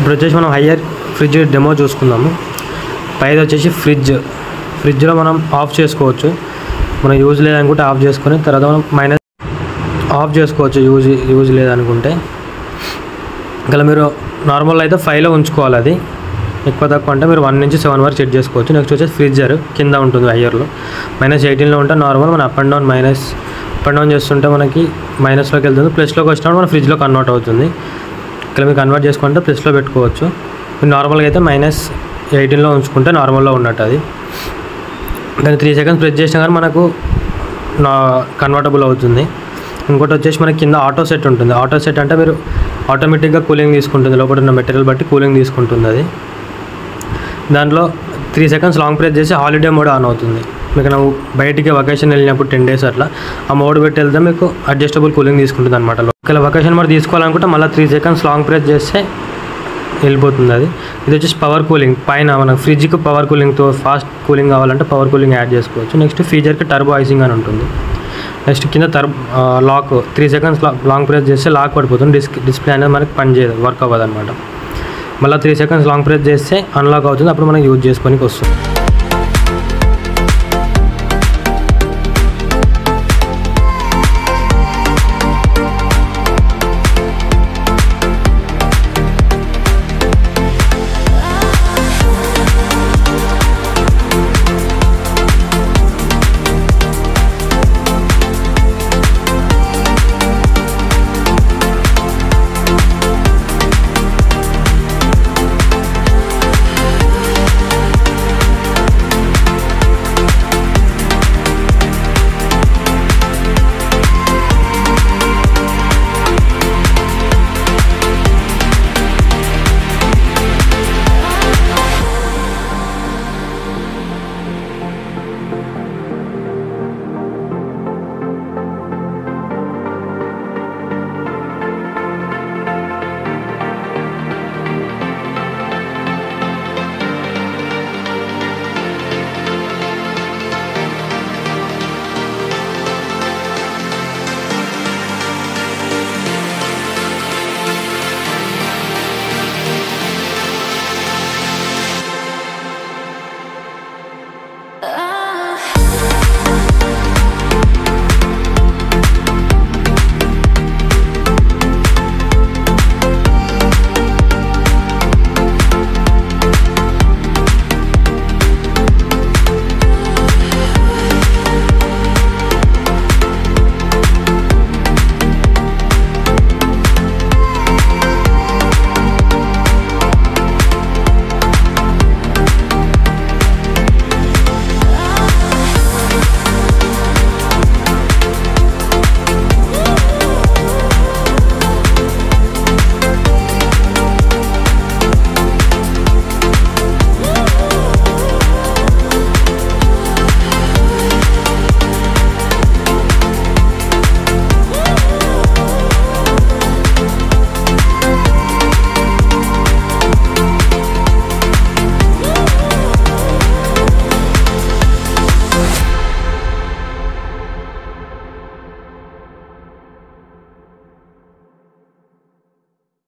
ఇప్పుడు వచ్చేసి మనం హయ్యర్ ఫ్రిడ్జ్ డెమో చూసుకుందాము. పైది వచ్చేసి ఫ్రిడ్జ్లో మనం ఆఫ్ చేసుకోవచ్చు. మనం యూజ్ లేదనుకుంటే ఆఫ్ చేసుకొని తర్వాత మనం మైనస్ ఆఫ్ చేసుకోవచ్చు యూజ్ లేదనుకుంటే. ఇంకా మీరు నార్మల్ అయితే 5లో ఉంచుకోవాలి. అది ఎక్కువ తక్కువ అంటే మీరు 1 నుంచి 7 వరకు సెట్ చేసుకోవచ్చు. నెక్స్ట్ వచ్చేసి ఫ్రిడ్జర్ కింద ఉంటుంది హయ్యర్లో. -18లో ఉంటే నార్మల్. మనం అప్ అండ్ డౌన్ చేస్తుంటే మనకి మైనస్లోకి వెళ్తుంది. ప్లస్లోకి వచ్చినప్పుడు మన ఫ్రిడ్జ్లో కన్వర్ట్ అవుతుంది. ఇక్కడ మీరు కన్వర్ట్ చేసుకుంటే ప్లస్లో పెట్టుకోవచ్చు. మీరు నార్మల్గా అయితే -18లో ఉంచుకుంటే నార్మల్లో ఉన్నట్టు. అది దాన్ని 3 సెకండ్స్ ప్రెస్ చేసినా కానీ మనకు కన్వర్టబుల్ అవుతుంది. ఇంకోటి వచ్చేసి మనకి కింద ఆటో సెట్ ఉంటుంది. ఆటో సెట్ అంటే మీరు ఆటోమేటిక్గా కూలింగ్ తీసుకుంటుంది. లోపల ఉన్న మెటీరియల్ బట్టి కూలింగ్ తీసుకుంటుంది. అది దాంట్లో 3 సెకండ్స్ లాంగ్ ప్రెస్ చేసి హాలిడే మోడ్ ఆన్ అవుతుంది. మీకు నువ్వు బయటికి వెకేషన్ వెళ్ళినప్పుడు 10 days అట్లా ఆ మోడ్ పెట్టి వెళ్తే మీకు అడ్జస్టబుల్ కూలింగ్ తీసుకుంటుంది అనమాట. ఒకవేళ వెకేషన్ మోడ్ తీసుకోవాలనుకుంటే మళ్ళీ 3 సెకండ్స్ లాంగ్ ప్రెస్ చేస్తే వెళ్ళిపోతుంది. అది ఇది వచ్చేసి పవర్ కూలింగ్. పైన మనకు ఫ్రిడ్జ్కి పవర్ కూలింగ్తో ఫాస్ట్ కూలింగ్ కావాలంటే పవర్ కూలింగ్ యాడ్ చేసుకోవచ్చు. నెక్స్ట్ ఫీచర్కి టర్బో ఐసింగ్ అని ఉంటుంది. నెక్స్ట్ కింద లాక్ 3 సెకండ్స్ లాంగ్ ప్రెస్ చేస్తే లాక్ పడిపోతుంది. డిస్ప్లే అనేది మనకి పని చేయదు, వర్క్ అవ్వదు అనమాట. మళ్ళీ 3 సెకండ్స్ లాంగ్ ప్రెస్ చేస్తే అన్లాక్ అవుతుంది. అప్పుడు మనం యూజ్ చేసుకోనికి వస్తుంది.